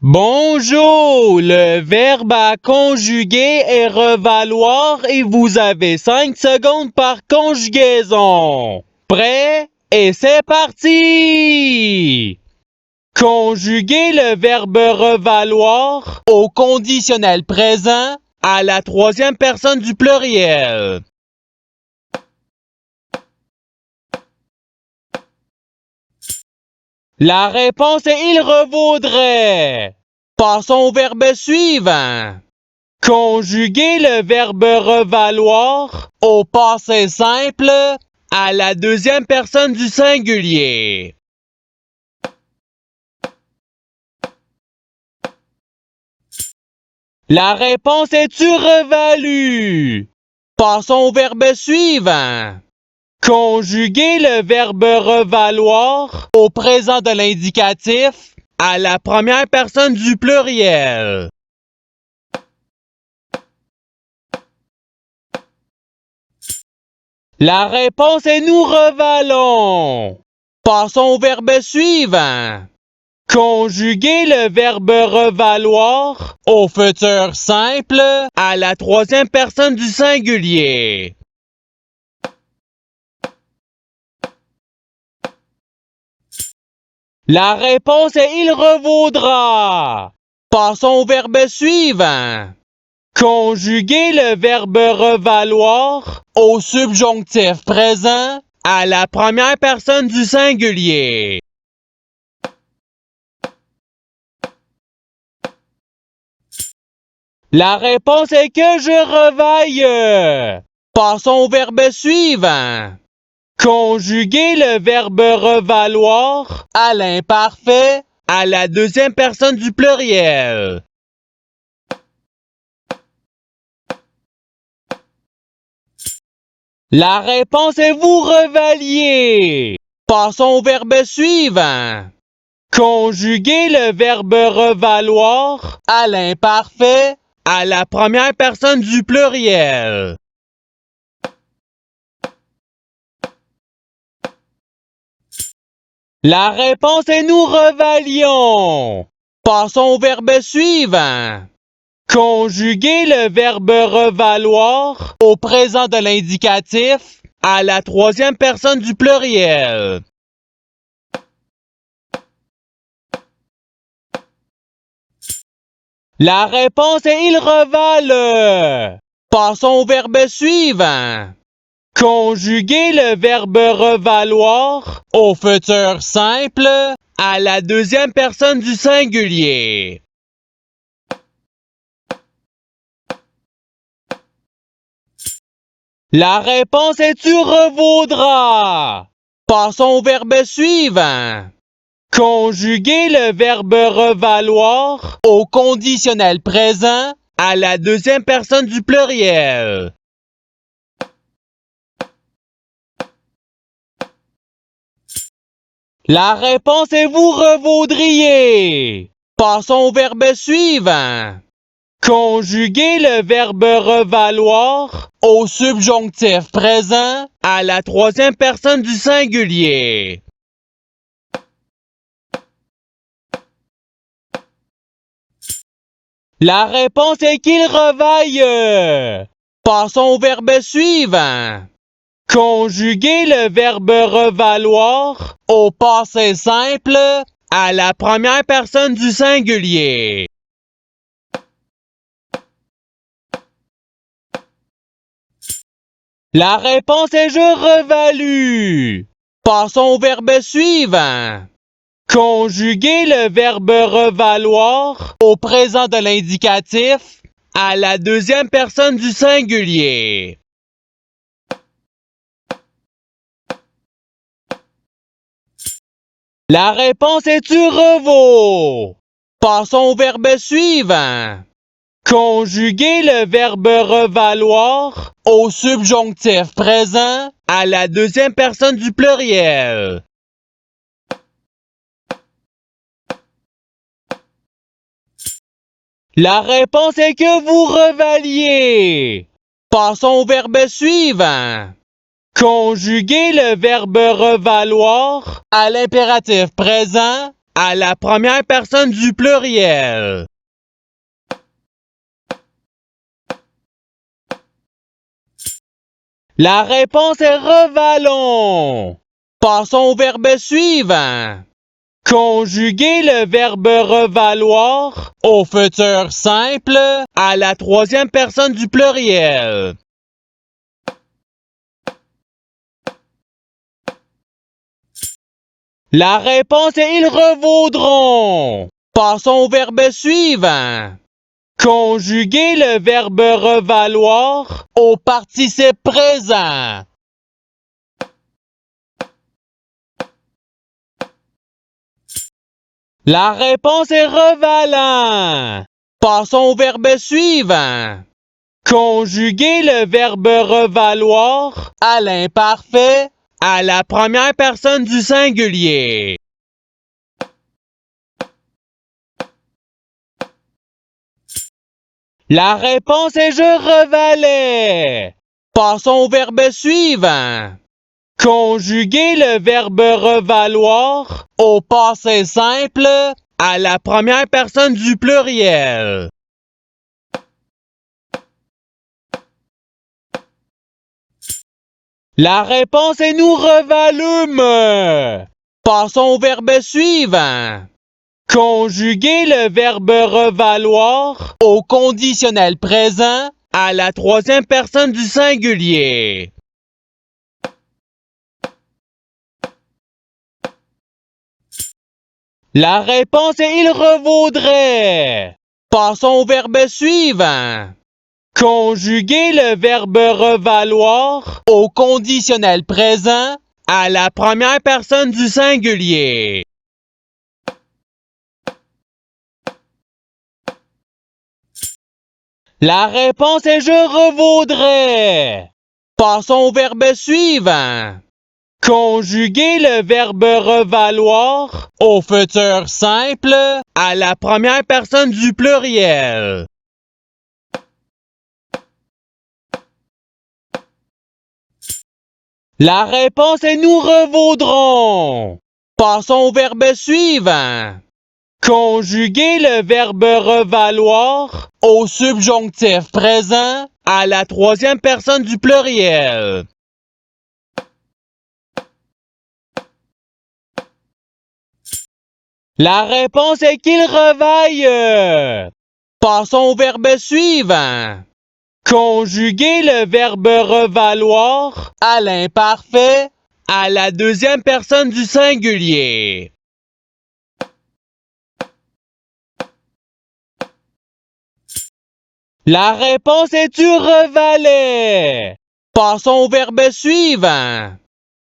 Bonjour, le verbe à conjuguer est revaloir et vous avez 5 secondes par conjugaison. Prêt? Et c'est parti! Conjuguer le verbe revaloir au conditionnel présent à la troisième personne du pluriel. La réponse est il revaudrait. Passons au verbe suivant. Conjuguer le verbe revaloir au passé simple à la deuxième personne du singulier. La réponse est-tu revalue? Passons au verbe suivant. Conjuguer le verbe revaloir au présent de l'indicatif à la première personne du pluriel. La réponse est nous revalons. Passons au verbe suivant. Conjuguer le verbe revaloir au futur simple à la troisième personne du singulier. La réponse est il revaudra. Passons au verbe suivant. Conjuguer le verbe revaloir au subjonctif présent à la première personne du singulier. La réponse est que je revaille. Passons au verbe suivant. Conjuguer le verbe revaloir à l'imparfait à la deuxième personne du pluriel. La réponse est vous revaliez. Passons au verbe suivant. Conjuguer le verbe revaloir à l'imparfait à la première personne du pluriel. La réponse est nous revalions. Passons au verbe suivant. Conjuguer le verbe revaloir au présent de l'indicatif à la troisième personne du pluriel. La réponse est il revale. Passons au verbe suivant. Conjuguer le verbe revaloir au futur simple à la deuxième personne du singulier. La réponse est-tu revaudra? Passons au verbe suivant. Conjuguer le verbe revaloir au conditionnel présent à la deuxième personne du pluriel. La réponse est vous revaudriez. Passons au verbe suivant. Conjuguer le verbe revaloir au subjonctif présent à la troisième personne du singulier. La réponse est qu'il revaille. Passons au verbe suivant. Conjuguer le verbe revaloir au passé simple à la première personne du singulier. La réponse est je revalue. Passons au verbe suivant. Conjuguer le verbe revaloir au présent de l'indicatif à la deuxième personne du singulier. La réponse est-tu revaut? Passons au verbe suivant. Conjuguer le verbe revaloir au subjonctif présent à la deuxième personne du pluriel. La réponse est que vous revaliez. Passons au verbe suivant. Conjuguer le verbe revaloir à l'impératif présent à la première personne du pluriel. La réponse est revallon. Passons au verbe suivant. Conjuguer le verbe revaloir au futur simple à la troisième personne du pluriel. La réponse est ils revaudront. Passons au verbe suivant. Conjuguer le verbe revaloir au participe présent. La réponse est revalant. Passons au verbe suivant. Conjuguer le verbe revaloir à l'imparfait à la première personne du singulier. La réponse est je revalais. Passons au verbe suivant. Conjuguer le verbe revaloir au passé simple à la première personne du pluriel. La réponse est nous revalûmes. Passons au verbe suivant. Conjuguer le verbe revaloir au conditionnel présent à la troisième personne du singulier. La réponse est il revaudrait. Passons au verbe suivant. Conjuguer le verbe revaloir au conditionnel présent à la première personne du singulier. La réponse est je revaudrais. Passons au verbe suivant. Conjuguer le verbe revaloir au futur simple à la première personne du pluriel. La réponse est nous revaudrons. Passons au verbe suivant. Conjuguer le verbe revaloir au subjonctif présent à la troisième personne du pluriel. La réponse est qu'il revaille. Passons au verbe suivant. Conjuguer le verbe revaloir à l'imparfait à la deuxième personne du singulier. La réponse est tu revalais. Passons au verbe suivant.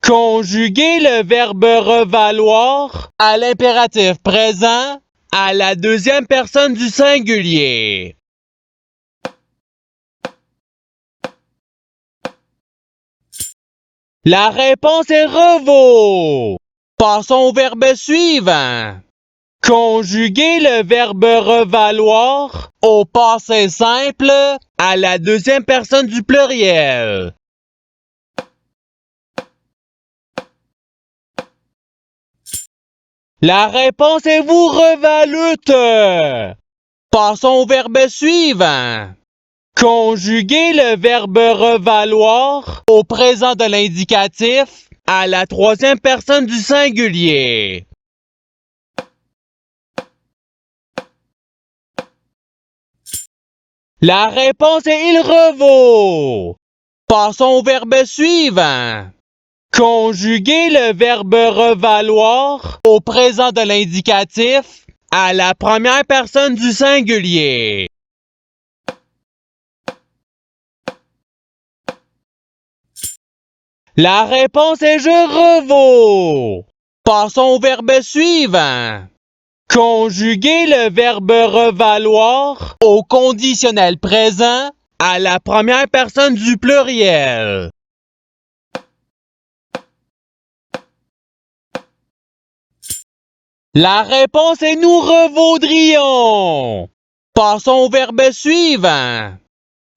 Conjuguer le verbe revaloir à l'impératif présent à la deuxième personne du singulier. La réponse est revaut. Passons au verbe suivant. Conjuguer le verbe revaloir au passé simple à la deuxième personne du pluriel. La réponse est vous revalûtes. Passons au verbe suivant. Conjuguer le verbe revaloir au présent de l'indicatif à la troisième personne du singulier. La réponse est il revaut. Passons au verbe suivant. Conjuguer le verbe revaloir au présent de l'indicatif à la première personne du singulier. La réponse est je revaux. Passons au verbe suivant. Conjuguer le verbe revaloir au conditionnel présent à la première personne du pluriel. La réponse est nous revaudrions. Passons au verbe suivant.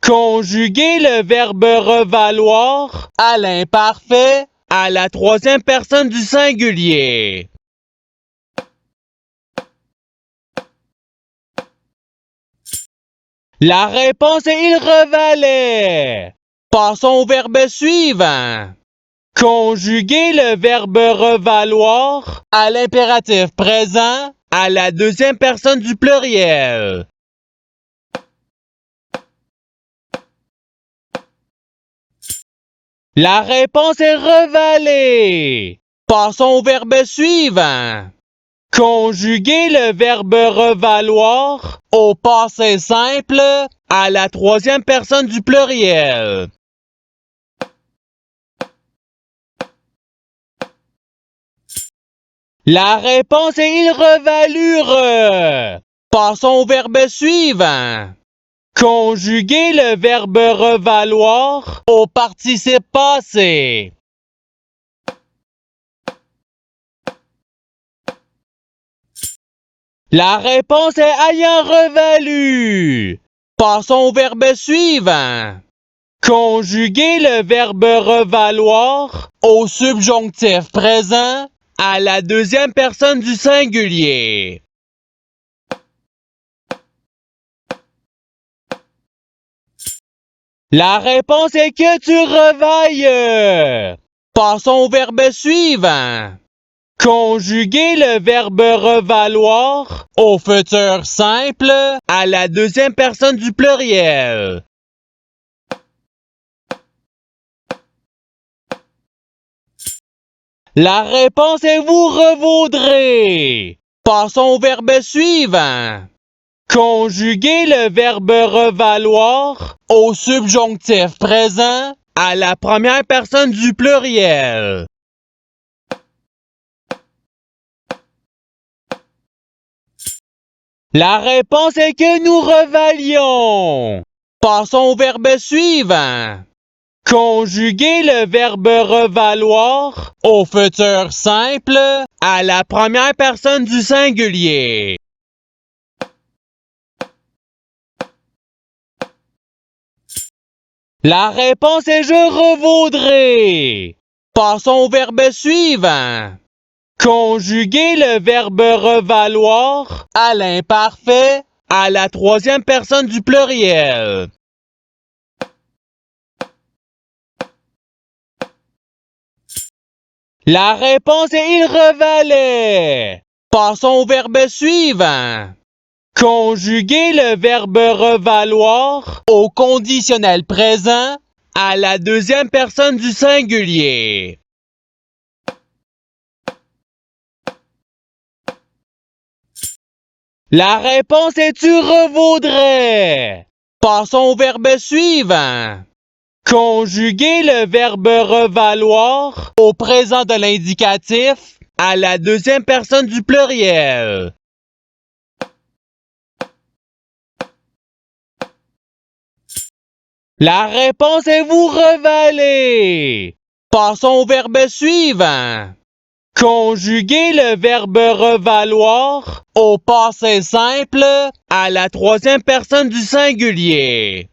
Conjuguer le verbe revaloir à l'imparfait à la troisième personne du singulier. La réponse est il revalait. Passons au verbe suivant. Conjuguer le verbe revaloir à l'impératif présent à la deuxième personne du pluriel. La réponse est revaler. Passons au verbe suivant. Conjuguer le verbe revaloir au passé simple à la troisième personne du pluriel. La réponse est ils revalurent. Passons au verbe suivant. Conjuguer le verbe revaloir au participe passé. La réponse est ayant revalu. Passons au verbe suivant. Conjuguer le verbe revaloir au subjonctif présent à la deuxième personne du singulier. La réponse est que tu revailles. Passons au verbe suivant. Conjuguer le verbe revaloir au futur simple à la deuxième personne du pluriel. La réponse est vous revaudrez. Passons au verbe suivant. Conjuguer le verbe revaloir au subjonctif présent à la première personne du pluriel. La réponse est que nous revalions. Passons au verbe suivant. Conjuguer le verbe revaloir au futur simple à la première personne du singulier. La réponse est je revaudrai. Passons au verbe suivant. Conjuguer le verbe revaloir à l'imparfait à la troisième personne du pluriel. La réponse est il revalait. Passons au verbe suivant. Conjuguer le verbe revaloir au conditionnel présent à la deuxième personne du singulier. La réponse est tu revaudrais. Passons au verbe suivant. Conjuguer le verbe revaloir au présent de l'indicatif à la deuxième personne du pluriel. La réponse est vous revalez. Passons au verbe suivant. Conjuguer le verbe revaloir au passé simple à la troisième personne du singulier.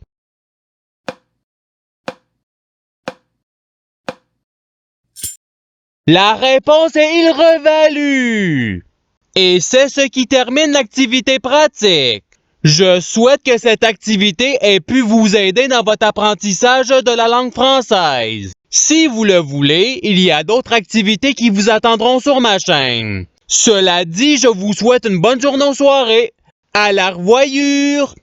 La réponse est il revalut. Et c'est ce qui termine l'activité pratique. Je souhaite que cette activité ait pu vous aider dans votre apprentissage de la langue française. Si vous le voulez, il y a d'autres activités qui vous attendront sur ma chaîne. Cela dit, je vous souhaite une bonne journée ou soirée. À la revoyure!